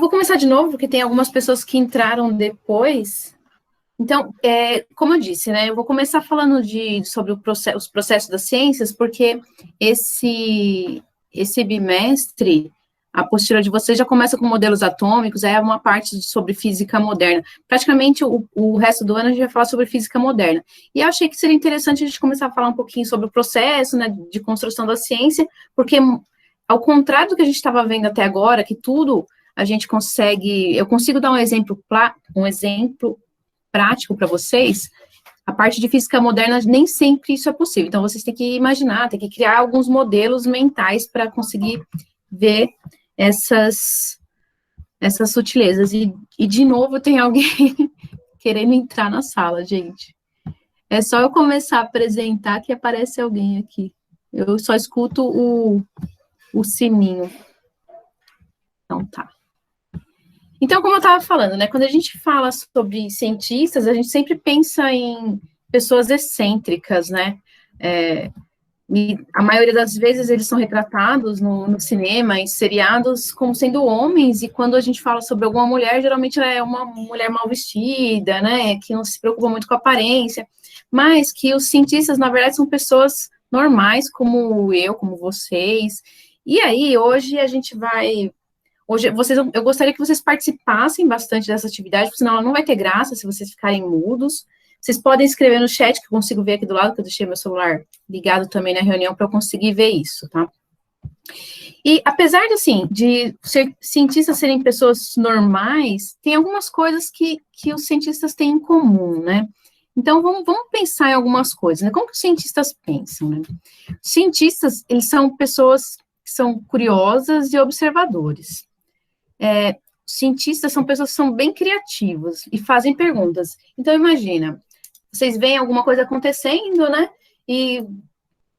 Vou começar de novo, porque tem algumas pessoas que entraram depois. Então, como eu disse, né, eu vou começar falando sobre os processos das ciências, porque esse bimestre, a apostila de vocês já começa com modelos atômicos, aí é uma parte sobre física moderna. Praticamente, o resto do ano a gente vai falar sobre física moderna. E eu achei que seria interessante a gente começar a falar um pouquinho sobre o processo, né, de construção da ciência, porque, ao contrário do que a gente estava vendo até agora, que tudo a gente consegue, eu consigo dar um exemplo prático para vocês, a parte de física moderna nem sempre isso é possível. Então, vocês têm que imaginar, têm que criar alguns modelos mentais para conseguir ver essas sutilezas. E, de novo, tem alguém querendo entrar na sala, gente. É só eu começar a apresentar que aparece alguém aqui. Eu só escuto o sininho. Então, tá. Então, como eu estava falando, né, quando a gente fala sobre cientistas, a gente sempre pensa em pessoas excêntricas, né, e a maioria das vezes eles são retratados no cinema, em seriados, como sendo homens, e quando a gente fala sobre alguma mulher, geralmente ela é uma mulher mal vestida, né, que não se preocupa muito com a aparência, mas que os cientistas, na verdade, são pessoas normais, como eu, como vocês, e aí, hoje a gente vai... Hoje, eu gostaria que vocês participassem bastante dessa atividade, porque senão ela não vai ter graça se vocês ficarem mudos. Vocês podem escrever no chat, que eu consigo ver aqui do lado, que eu deixei meu celular ligado também na reunião, para eu conseguir ver isso, tá? E, apesar de, assim, de cientistas serem pessoas normais, tem algumas coisas que os cientistas têm em comum, né? Então, vamos pensar em algumas coisas, né? Como que os cientistas pensam, né? Os cientistas, eles são pessoas que são curiosas e observadores. Cientistas são pessoas que são bem criativas e fazem perguntas. Então, imagina, vocês veem alguma coisa acontecendo, né? E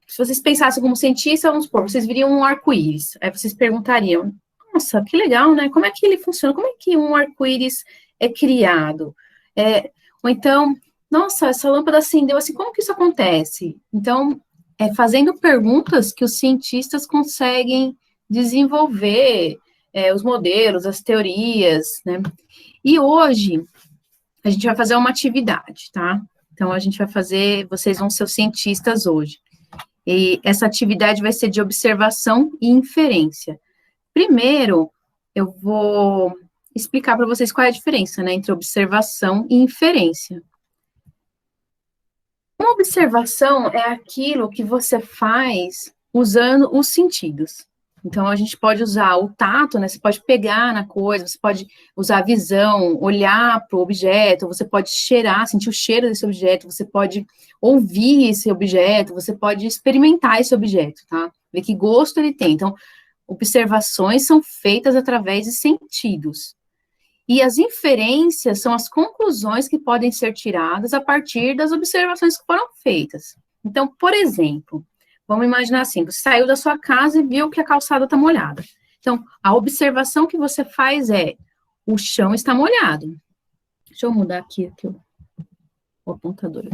se vocês pensassem como cientista, vamos supor, vocês viriam um arco-íris. Aí vocês perguntariam, nossa, que legal, né? Como é que ele funciona? Como é que um arco-íris é criado? Ou então, nossa, essa lâmpada acendeu assim, como que isso acontece? Então, fazendo perguntas que os cientistas conseguem desenvolver os modelos, as teorias, né? E hoje, a gente vai fazer uma atividade, tá? Então, a gente vai fazer, vocês vão ser os cientistas hoje. E essa atividade vai ser de observação e inferência. Primeiro, eu vou explicar para vocês qual é a diferença, né, entre observação e inferência. Uma observação é aquilo que você faz usando os sentidos. Então, a gente pode usar o tato, né? Você pode pegar na coisa, você pode usar a visão, olhar para o objeto, você pode cheirar, sentir o cheiro desse objeto, você pode ouvir esse objeto, você pode experimentar esse objeto, tá? Ver que gosto ele tem. Então, observações são feitas através de sentidos. E as inferências são as conclusões que podem ser tiradas a partir das observações que foram feitas. Então, por exemplo, vamos imaginar assim, você saiu da sua casa e viu que a calçada está molhada. Então, a observação que você faz é, o chão está molhado. Deixa eu mudar aqui o apontador.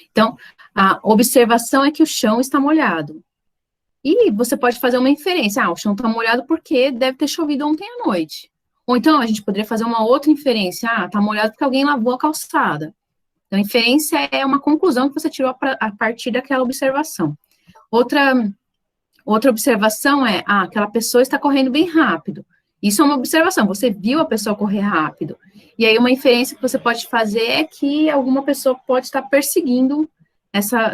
Então, a observação é que o chão está molhado. E você pode fazer uma inferência, o chão está molhado porque deve ter chovido ontem à noite. Ou então, a gente poderia fazer uma outra inferência, está molhado porque alguém lavou a calçada. Então, inferência é uma conclusão que você tirou a partir daquela observação. Outra observação é, aquela pessoa está correndo bem rápido. Isso é uma observação, você viu a pessoa correr rápido. E aí, uma inferência que você pode fazer é que alguma pessoa pode estar perseguindo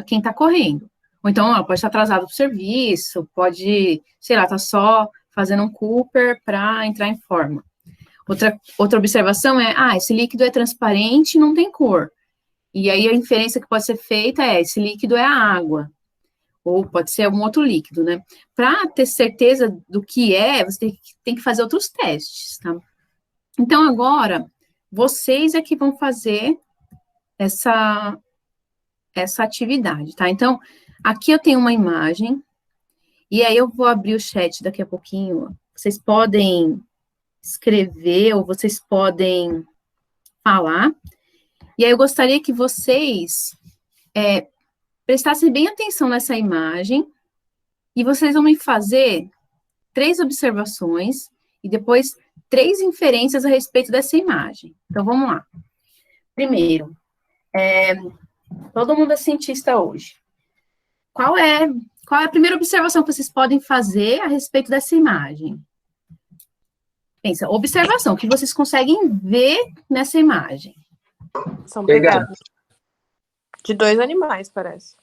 quem está correndo. Ou então, ela pode estar atrasado para o serviço, pode, sei lá, tá só fazendo um Cooper para entrar em forma. Outra observação é, esse líquido é transparente e não tem cor. E aí a inferência que pode ser feita é, esse líquido é a água. Ou pode ser algum outro líquido, né? Para ter certeza do que você tem que fazer outros testes, tá? Então, agora, vocês é que vão fazer essa atividade, tá? Então, aqui eu tenho uma imagem, e aí eu vou abrir o chat daqui a pouquinho. Vocês podem escrever, ou vocês podem falar. E aí eu gostaria que vocês prestassem bem atenção nessa imagem, e vocês vão me fazer 3 observações, e depois 3 inferências a respeito dessa imagem. Então, vamos lá. Primeiro, todo mundo é cientista hoje. Qual é a primeira observação que vocês podem fazer a respeito dessa imagem? Pensa, observação, que vocês conseguem ver nessa imagem. São pegadas. De 2 animais, parece.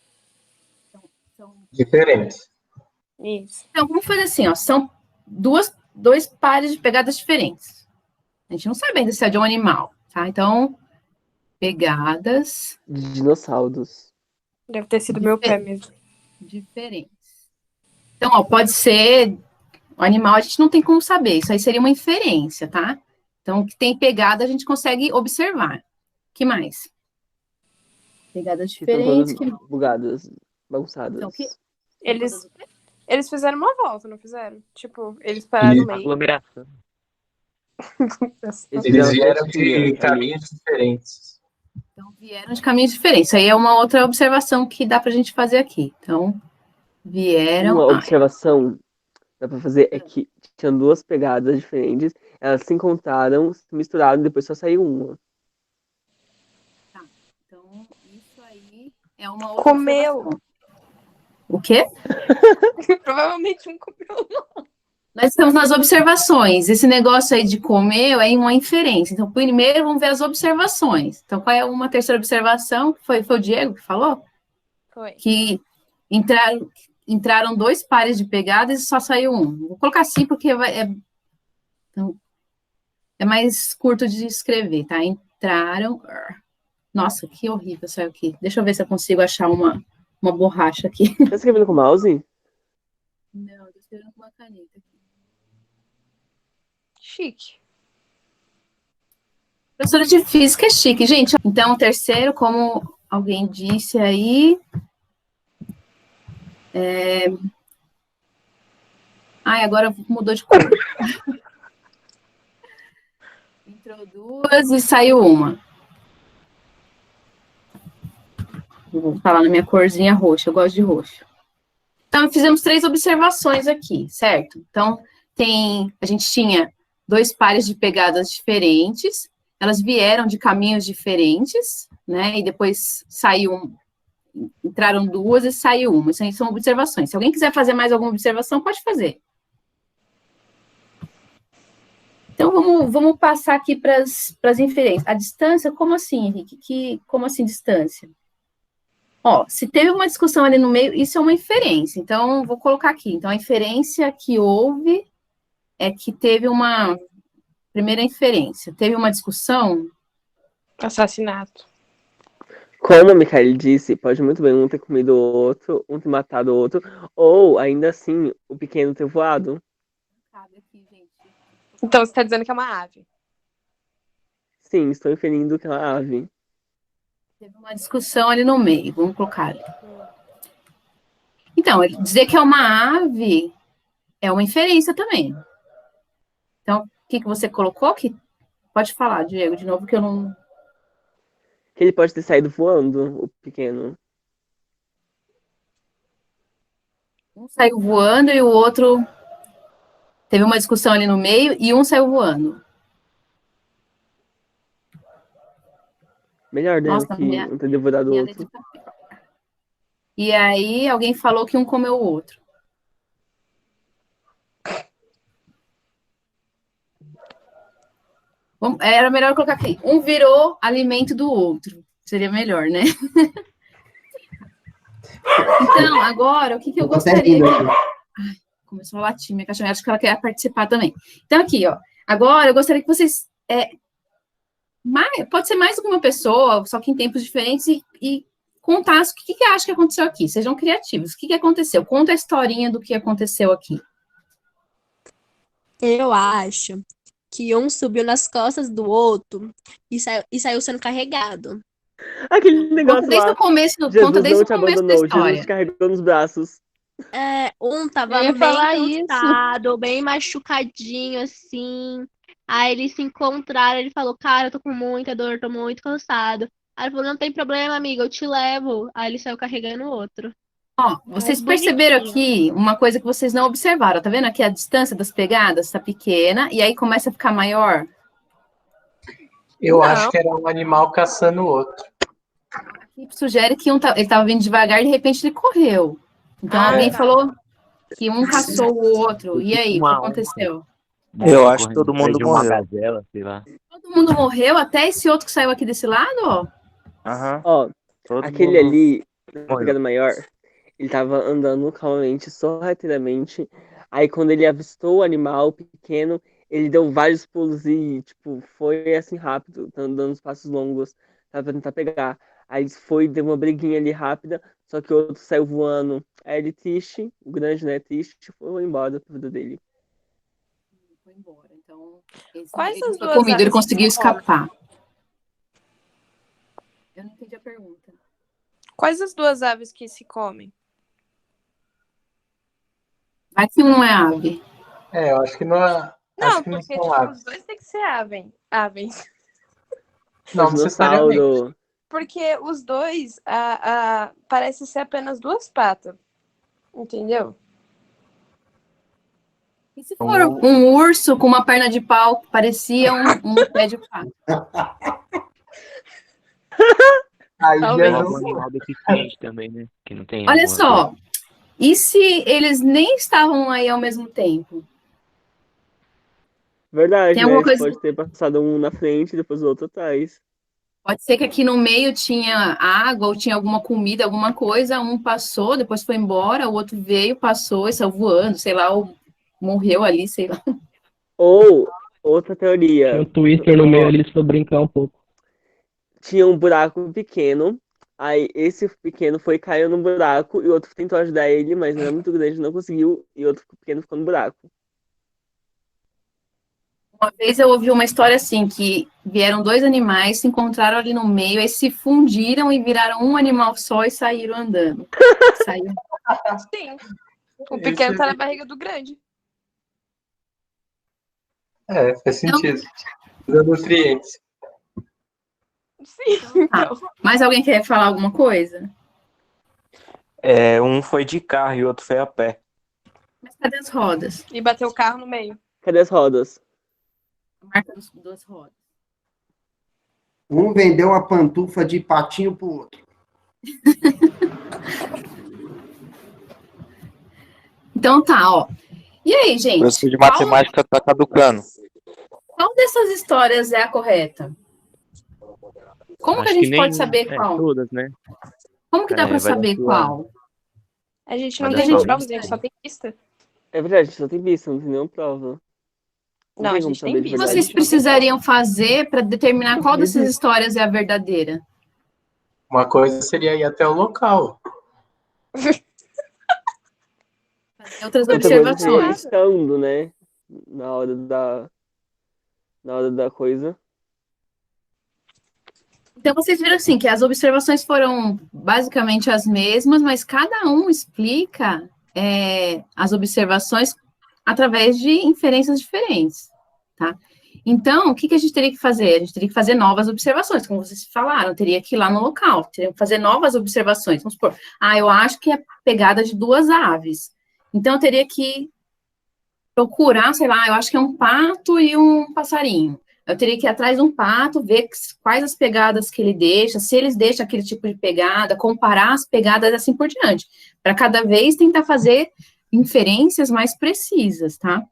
Diferentes. Isso. Então, vamos fazer assim, ó, são 2 pares de pegadas diferentes. A gente não sabe ainda se é de um animal, tá? Então, pegadas De dinossauros. Deve ter sido meu pé mesmo. diferentes. Então, ó, pode ser o animal, a gente não tem como saber, isso aí seria uma inferência, tá? Então, o que tem pegada a gente consegue observar. O que mais? Pegadas Que estão diferentes. todas bugadas, bagunçadas. Então, que... Eles fizeram uma volta, não fizeram? Tipo, eles pararam no meio. Aglomeração. Eles vieram de caminhos diferentes. Então, vieram de caminhos diferentes. Isso aí é uma outra observação que dá pra gente fazer aqui. Então, vieram... Uma observação que dá pra fazer é que tinham 2 pegadas diferentes, elas se encontraram, se misturaram e depois só saiu uma. Tá. Então, isso aí é uma outra Comeu. observação. O quê? Provavelmente um comeu. Nós estamos nas observações. Esse negócio aí de comer é uma inferência. Então, primeiro vamos ver as observações. Então, qual é uma terceira observação? Foi o Diego que falou? Foi. Que entraram 2 pares de pegadas e só saiu um. Vou colocar assim porque então, é mais curto de escrever, tá? Entraram... Nossa, que horrível saiu aqui. Deixa eu ver se eu consigo achar uma borracha aqui. Tá escrevendo com o mouse? Não, eu tô escrevendo com uma caneta aqui. Chique. Professora de física é chique, gente. Então, o terceiro, como alguém disse aí... Ai, agora mudou de cor. Entrou 2 e saiu uma. Vou falar na minha corzinha roxa, eu gosto de roxo. Então, fizemos 3 observações aqui, certo? Então, a gente tinha 2 pares de pegadas diferentes, elas vieram de caminhos diferentes, né? E depois entraram 2 e saiu uma. Isso aí são observações. Se alguém quiser fazer mais alguma observação, pode fazer. Então, vamos passar aqui para as inferências. A distância, como assim, Henrique? Como assim distância? Ó, se teve uma discussão ali no meio, isso é uma inferência. Então, vou colocar aqui. Então, a inferência que houve é que teve uma... Primeira inferência. Teve uma discussão... Assassinato. Como a Micaele disse, pode muito bem um ter comido o outro, um ter matado o outro, ou, ainda assim, o pequeno ter voado. Então, você tá dizendo que é uma ave. Sim, estou inferindo que é uma ave. Teve uma discussão ali no meio, vamos colocar ali. Então, dizer que é uma ave é uma inferência também. Então, o que você colocou aqui? Pode falar, Diego, de novo, que eu não... Que ele pode ter saído voando, o pequeno. Um saiu voando e o outro... Teve uma discussão ali no meio e um saiu voando. Melhor, né? Nossa, Que um ter devorado o outro. E aí, alguém falou que um comeu o outro. Era melhor colocar aqui. Um virou alimento do outro. Seria melhor, né? Então, agora, o que eu gostaria... Ai, começou a latir minha cachorra. Acho que ela quer participar também. Então, aqui, ó. Agora, eu gostaria que vocês... pode ser mais do que uma pessoa, só que em tempos diferentes, e contar o que acha que aconteceu aqui. Sejam criativos. O que aconteceu? Conta a historinha do que aconteceu aqui. Eu acho que um subiu nas costas do outro e saiu sendo carregado. Aquele negócio Conta desde lá. o começo, Jesus conta desde não o te começo da abandonou, história. Jesus te carregou nos braços. Um tava Eu ia bem falar isso. cansado, bem machucadinho, assim. Aí eles se encontraram, ele falou, cara, eu tô com muita dor, tô muito cansado. Aí ele falou, não tem problema, amiga, eu te levo. Aí ele saiu carregando o outro. Ó, vocês Bonitinho. perceberam aqui uma coisa que vocês não observaram, tá vendo aqui a distância das pegadas está pequena e aí começa a ficar maior? Eu Não. acho que era um animal caçando o outro. Aqui sugere que ele estava vindo devagar e de repente ele correu. Então alguém falou que um caçou o outro. E aí, o que aconteceu? Eu acho que todo mundo Uma morreu. gazela, sei lá. Todo mundo morreu, até esse outro que saiu aqui desse lado, ó. Aham. Ó, Todo aquele mundo ali, na morreu. pegada maior, ele tava andando calmamente, sorrateiramente. Aí quando ele avistou o animal pequeno, ele deu vários pulos e, tipo, foi assim rápido, dando uns passos longos pra tentar pegar. Aí foi, deu uma briguinha ali rápida, só que o outro saiu voando. Aí ele triste, o grande, né, triste, foi embora pra vida dele. Foi embora. Então, Quais ele as foi duas comido, ele aves conseguiu que se comem? escapar. Eu não entendi a pergunta. Quais as duas aves que se comem? Vai que um não é ave. Eu acho que não é. Não, Acho que não porque são tipo, aves. os dois tem que ser aves. Não O necessariamente. Porque os dois parece ser apenas duas patas. Entendeu? E se for um urso com uma perna de pau que parecia um pé de pato? Aí Talvez. já Algum não. animal deficiente também, né? Que não tem Olha alguma só, e se eles nem estavam aí ao mesmo tempo? Verdade, Tem né? alguma Você coisa- pode ter passado um na frente e depois o outro atrás. Pode ser que aqui no meio tinha água ou tinha alguma comida, alguma coisa, um passou, depois foi embora, o outro veio, passou e saiu voando, sei lá, ou morreu ali, sei lá. Ou, outra Tinha teoria, um twister no meio ali pra brincar um pouco. tinha um buraco pequeno, aí esse pequeno foi caiu no buraco e o outro tentou ajudar ele, mas era muito grande, não conseguiu, e o outro pequeno ficou no buraco. Uma vez eu ouvi uma história assim, que vieram dois animais, se encontraram ali no meio, aí se fundiram e viraram um animal só e saíram andando. Saíram. Sim. O pequeno tá na barriga do grande. Faz sentido. Os nutrientes. Sim, então. Mais alguém quer falar alguma coisa? Um foi de carro e o outro foi a pé. Mas cadê as rodas? E bateu o carro no meio. Cadê as rodas? A marca das duas rodas. Um vendeu a pantufa de patinho pro outro. Então tá, ó. E aí, O gente? professor de matemática tá caducando. Qual dessas histórias é a correta? Como que a Acho gente que pode nem- saber é, qual? todas, né? Como que dá pra vai dar saber sua- qual? A gente não Mas tem a gente- provas, a gente só tem pista. É verdade, só tem vista, não tem nenhuma prova. Não, tem a como gente tem saber de O que vista. verdade. vocês precisariam fazer para determinar qual dessas histórias é a verdadeira? Uma coisa seria ir até o local. Fazer outras Outra coisa seria observações. estando, né? Na hora da coisa. Então, vocês viram assim, que as observações foram basicamente as mesmas, mas cada um explica as observações através de inferências diferentes, tá? Então, o que a gente teria que fazer? A gente teria que fazer novas observações, como vocês falaram, teria que ir lá no local, teria que fazer novas observações. Vamos supor, eu acho que é pegada de duas aves. Então, eu teria que procurar, sei lá, eu acho que é um pato e um passarinho. Eu teria que ir atrás de um pato, ver quais as pegadas que ele deixa, se eles deixam aquele tipo de pegada, comparar as pegadas assim por diante, para cada vez tentar fazer inferências mais precisas, tá?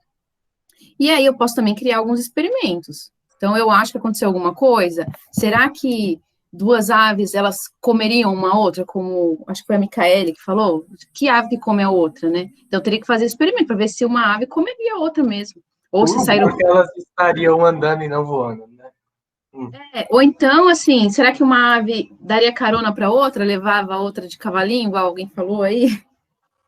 E aí eu posso também criar alguns experimentos. Então, eu acho que aconteceu alguma coisa. Será que duas aves, elas comeriam uma outra, como, acho que foi a Micaele que falou? Que ave que come a outra, né? Então, eu teria que fazer experimento para ver se uma ave comeria a outra mesmo. Ou se saíram... Porque elas estariam andando e não voando, né? Ou então, assim, será que uma ave daria carona para outra, levava a outra de cavalinho, igual alguém falou aí?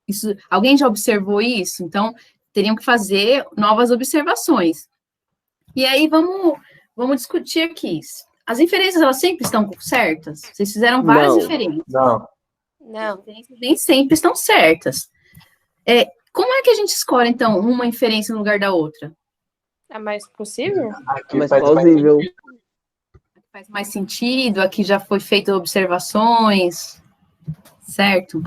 Isso, alguém já observou isso? Então, teriam que fazer novas observações. E aí, vamos discutir aqui. As inferências, elas sempre estão certas? Vocês fizeram várias Não. inferências. Não. Não. As inferências nem sempre estão certas. Como é que a gente escolhe, então, uma inferência no lugar da outra? É mais possível? Aqui Mais faz plausível. sentido. Faz mais sentido, aqui já foi feita observações, certo?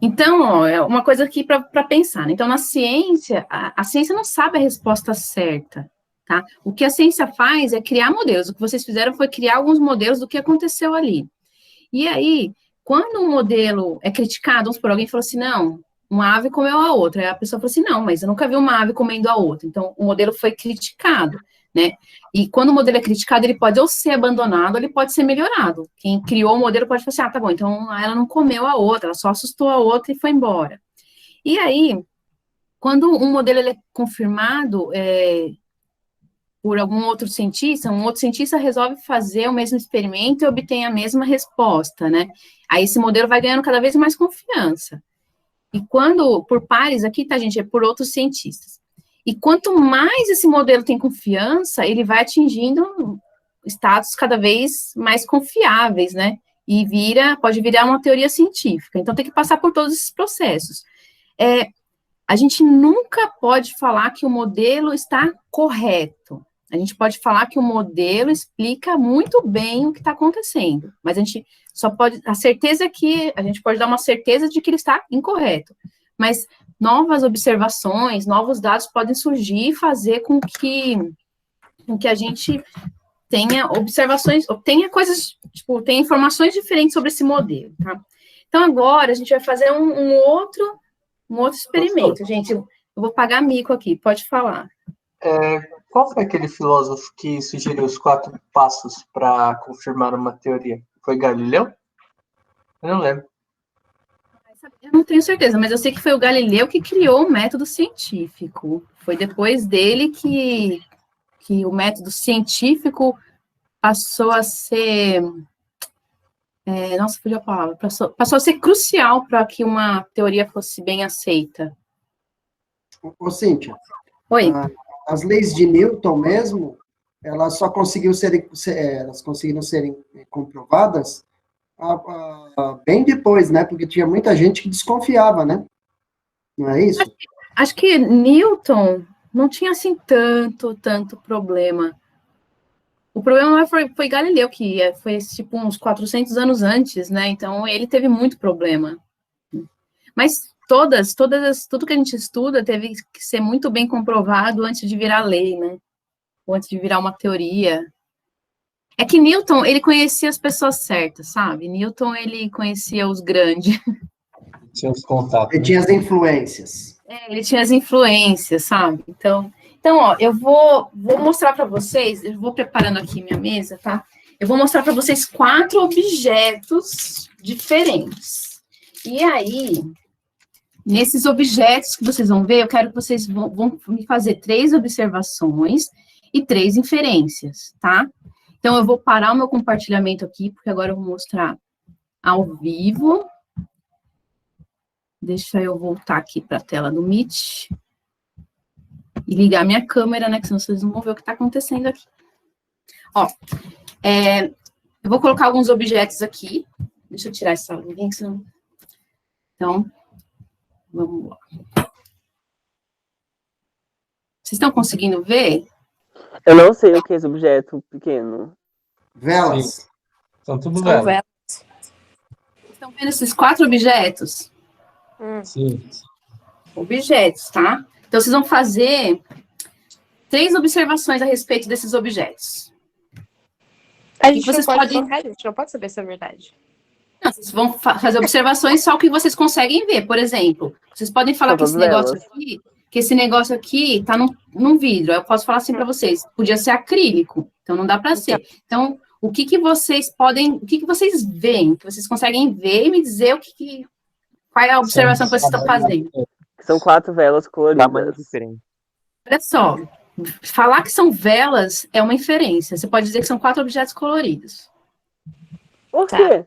Então, ó, é uma coisa aqui para pensar, né? Então, na ciência, a ciência não sabe a resposta certa, tá? O que a ciência faz é criar modelos. O que vocês fizeram foi criar alguns modelos do que aconteceu ali. E aí, quando um modelo é criticado, vamos supor, alguém falou assim, não, uma ave comeu a outra. Aí a pessoa falou assim, não, mas eu nunca vi uma ave comendo a outra. Então, o modelo foi criticado, né? E quando o modelo é criticado, ele pode ou ser abandonado, ou ele pode ser melhorado. Quem criou o modelo pode falar assim, ah, tá bom, então ela não comeu a outra, ela só assustou a outra e foi embora. E aí, quando um modelo ele é confirmado por algum outro cientista, um outro cientista resolve fazer o mesmo experimento e obtém a mesma resposta, né? Aí esse modelo vai ganhando cada vez mais confiança. E quando, por pares, aqui, tá, gente, é por outros cientistas. E quanto mais esse modelo tem confiança, ele vai atingindo status cada vez mais confiáveis, né? E pode virar uma teoria científica. Então, tem que passar por todos esses processos. A gente nunca pode falar que o modelo está correto. A gente pode falar que o modelo explica muito bem o que está acontecendo, mas a gente só pode, a gente pode dar uma certeza de que ele está incorreto, mas novas observações, novos dados podem surgir e fazer com que a gente tenha observações, tenha coisas, tipo, tenha informações diferentes sobre esse modelo, tá? Então, agora, a gente vai fazer um outro experimento, gente. Eu vou pagar mico aqui, pode falar. Qual foi aquele filósofo que sugeriu os 4 passos para confirmar uma teoria? Foi Galileu? Eu não lembro. Eu não tenho certeza, mas eu sei que foi o Galileu que criou o método científico. Foi depois dele que o método científico passou a ser... nossa, fugiu a palavra. Passou a ser crucial para que uma teoria fosse bem aceita. Ô, Cíntia. Oi. As leis de Newton mesmo, elas só conseguiram serem comprovadas bem depois, né? Porque tinha muita gente que desconfiava, né? Não é isso? Acho que Newton não tinha, assim, tanto problema. O problema foi Galileu, que foi, tipo, uns 400 anos antes, né? Então, ele teve muito problema. Mas tudo que a gente estuda teve que ser muito bem comprovado antes de virar lei, né? Ou antes de virar uma teoria. É que Newton, ele conhecia as pessoas certas, sabe? Newton, ele conhecia os grandes. Tinha os contatos. Ele tinha as influências. Ele tinha as influências, sabe? Então ó, eu vou mostrar para vocês, eu vou preparando aqui minha mesa, tá? Eu vou mostrar para vocês 4 objetos diferentes. E aí, nesses objetos que vocês vão ver, eu quero que vocês vão me fazer 3 observações e 3 inferências, tá? Então, eu vou parar o meu compartilhamento aqui, porque agora eu vou mostrar ao vivo. Deixa eu voltar aqui para a tela do Meet. E ligar minha câmera, né, que senão vocês não vão ver o que está acontecendo aqui. Ó, eu vou colocar alguns objetos aqui. Deixa eu tirar essa link, senão... Então, vamos lá. Vocês estão conseguindo ver? Eu não sei o que é esse objeto pequeno. Velas. Sim. São tudo velas. Vocês estão vendo esses 4 objetos? Sim. Objetos, tá? Então, vocês vão fazer 3 observações a respeito desses objetos. A gente vocês não pode podem... trocar, a gente não pode saber se é verdade. Não, vocês vão fazer observações só o que vocês conseguem ver. Por exemplo, vocês podem falar que esse negócio aqui tá num vidro. Eu posso falar assim para vocês, podia ser acrílico, então não dá para ser. Então, o que vocês veem, que vocês conseguem ver e me dizer qual é a observação que vocês estão fazendo. São 4 velas coloridas. Tamanhos diferentes. Olha só, falar que são velas é uma inferência. Você pode dizer que são 4 objetos coloridos. Por quê?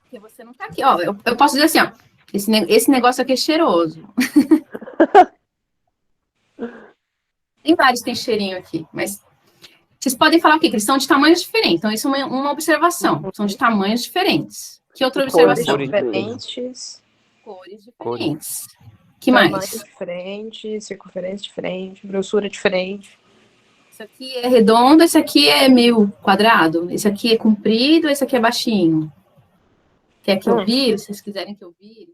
Porque você não tá aqui, ó. Eu posso dizer assim, ó. Esse negócio aqui é cheiroso. Tem vários que tem cheirinho aqui, mas vocês podem falar o quê? Que eles são de tamanhos diferentes. Então, isso é uma observação. São de tamanhos diferentes. Que outra observação? Cores diferentes. Cores diferentes. Que mais? Tamanhos diferentes, circunferência diferente, grossura diferente. Esse aqui é redondo, esse aqui é meio quadrado. Esse aqui é comprido, esse aqui é baixinho. Quer que eu vire? Se vocês quiserem que eu vire.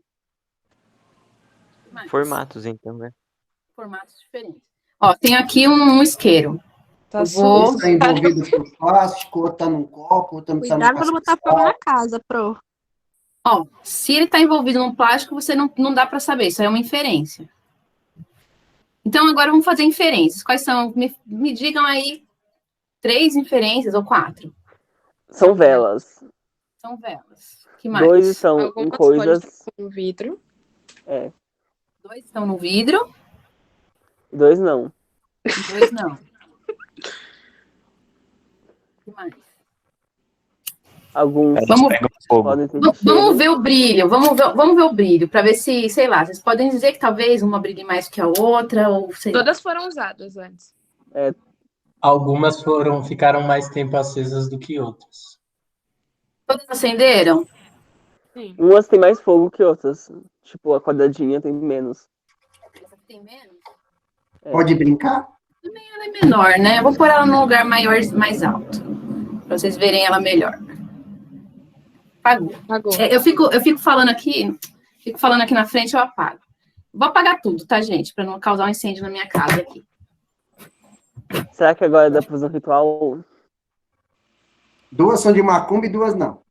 Formatos, então, né? Formatos diferentes. Ó, tem aqui um isqueiro. Tá Eu vou... Está envolvido com plástico, ou está num copo, ou está Cuidado pra não botar fogo na casa, pro. Ó, se ele está envolvido num plástico, você não dá para saber. Isso aí é uma inferência. Então, agora vamos fazer inferências. Quais são? Me digam aí 3 inferências ou 4. São velas. São velas. Que mais? 2 estão em Algumas coisas. podem estar com vidro. 2 estão no vidro. 2 não. 2 não. Que mais? Alguns Vamos, Pega fogo. podem ter vamos cheiro. ver o brilho. Vamos ver o brilho, para ver se, sei lá, vocês podem dizer que talvez uma brilhe mais que a outra, ou sei lá. Todas foram usadas antes. Algumas ficaram mais tempo acesas do que outras. Todas acenderam? Sim. Umas têm mais fogo que outras. Tipo, a quadradinha tem menos. Essa aqui tem menos? Pode brincar? Ela é menor, né? Eu vou pôr ela num lugar maior, mais alto, para vocês verem ela melhor. Apagou. Apagou. Eu fico falando aqui na frente, eu apago. Vou apagar tudo, tá, gente? Para não causar um incêndio na minha casa aqui. Será que agora dá pra fazer um ritual? 2 são de macumba e 2 não.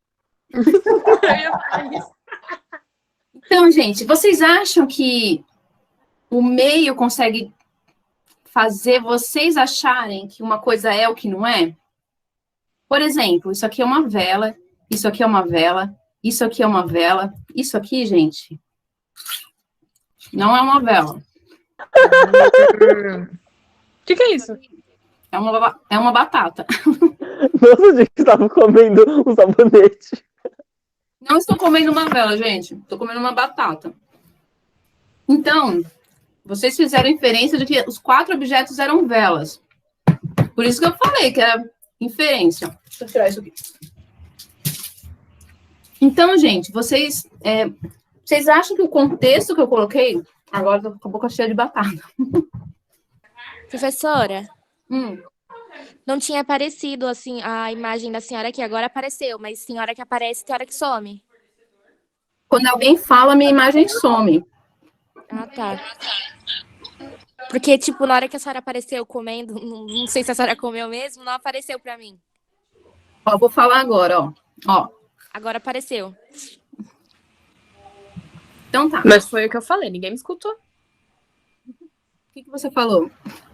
Então, gente, vocês acham que o meio consegue fazer vocês acharem que uma coisa é o que não é? Por exemplo, isso aqui é uma vela, isso aqui é uma vela, isso aqui é uma vela, isso aqui, gente, não é uma vela. O que é isso? É uma batata. Nossa, a gente estava comendo um sabonete. Não estou comendo uma vela, gente. Estou comendo uma batata. Então, vocês fizeram inferência de que os 4 objetos eram velas. Por isso que eu falei que era inferência. Deixa eu tirar isso aqui. Então, gente, vocês acham que o contexto que eu coloquei... Agora eu tô com a boca cheia de batata. Professora, não tinha aparecido assim a imagem da senhora aqui, agora apareceu, mas senhora que aparece, tem hora que some. Quando alguém fala, minha imagem some. Ah, tá. Porque, tipo, na hora que a senhora apareceu comendo, não sei se a senhora comeu mesmo, não apareceu pra mim. Ó, vou falar agora, ó. Agora apareceu. Então tá. Mas foi o que eu falei, ninguém me escutou. O que você falou?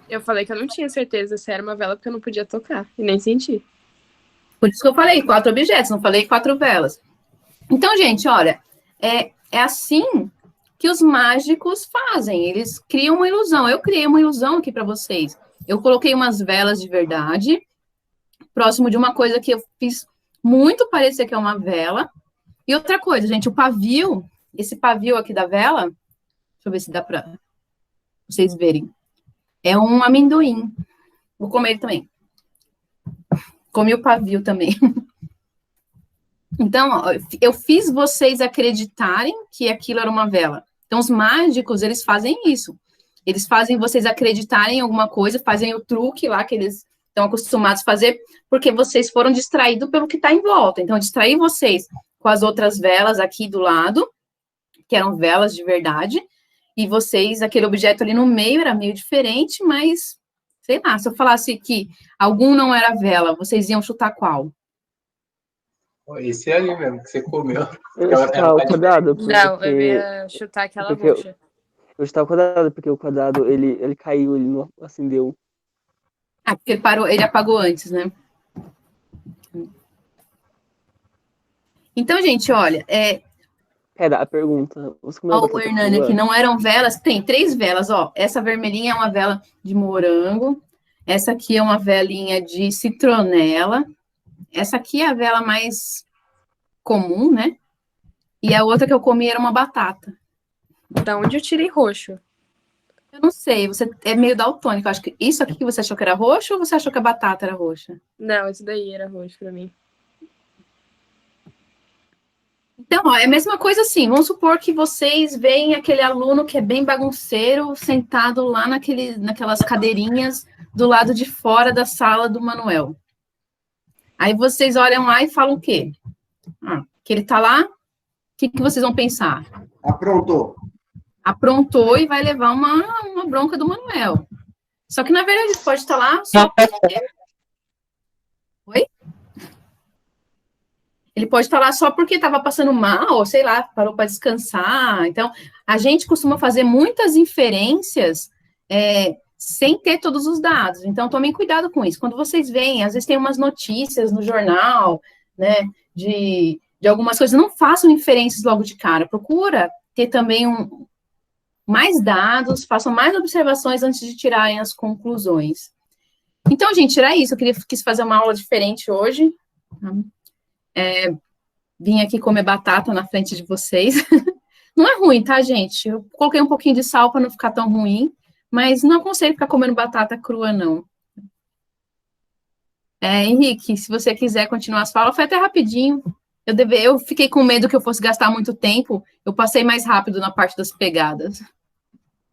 Eu falei que eu não tinha certeza se era uma vela porque eu não podia tocar e nem sentir. Por isso que eu falei 4 objetos, não falei 4 velas. Então, gente, olha, é assim que os mágicos fazem. Eles criam uma ilusão. Eu criei uma ilusão aqui para vocês. Eu coloquei umas velas de verdade, próximo de uma coisa que eu fiz muito parecer que é uma vela. E outra coisa, gente, o pavio, esse pavio aqui da vela, deixa eu ver se dá para vocês verem. É um amendoim. Vou comer ele também. Comi o pavio também. Então, ó, eu fiz vocês acreditarem que aquilo era uma vela. Então, os mágicos, eles fazem isso. Eles fazem vocês acreditarem em alguma coisa, fazem o truque lá que eles estão acostumados a fazer, porque vocês foram distraídos pelo que está em volta. Então, eu distraí vocês com as outras velas aqui do lado, que eram velas de verdade, e vocês, aquele objeto ali no meio era meio diferente, mas, sei lá, se eu falasse que algum não era vela, vocês iam chutar qual? Esse é ali mesmo, que você comeu. Eu estava o quadrado. Não, eu ia chutar aquela roxa. Eu estava o quadrado, porque o quadrado, ele caiu, ele não acendeu. Ah, porque ele apagou antes, né? Então, gente, olha, Pera, a pergunta. ó, o Hernani aqui, não eram velas? Tem 3 velas, ó. Essa vermelhinha é uma vela de morango. Essa aqui é uma velinha de citronela. Essa aqui é a vela mais comum, né? E a outra que eu comi era uma batata. Da onde eu tirei roxo? Eu não sei, você é meio daltônico. Acho que isso aqui que você achou que era roxo ou você achou que a batata era roxa? Não, isso daí era roxo pra mim. Então, ó, é a mesma coisa assim. Vamos supor que vocês veem aquele aluno que é bem bagunceiro, sentado lá naquelas cadeirinhas do lado de fora da sala do Manuel. Aí vocês olham lá e falam o quê? Que ele tá lá que vocês vão pensar? Aprontou. Aprontou e vai levar uma bronca do Manuel. Só que, na verdade, pode estar lá só porque... Oi? Ele pode estar lá só porque estava passando mal, ou sei lá, parou para descansar. Então, a gente costuma fazer muitas inferências sem ter todos os dados. Então, tomem cuidado com isso. Quando vocês veem, às vezes tem umas notícias no jornal, né, de algumas coisas, não façam inferências logo de cara. Procura ter também mais dados, façam mais observações antes de tirarem as conclusões. Então, gente, era isso. Eu quis fazer uma aula diferente hoje. Vim aqui comer batata na frente de vocês. Não é ruim, tá, gente? Eu coloquei um pouquinho de sal para não ficar tão ruim, mas não aconselho ficar comendo batata crua, não. Henrique, se você quiser continuar as falas, foi até rapidinho. Eu fiquei com medo que eu fosse gastar muito tempo, eu passei mais rápido na parte das pegadas.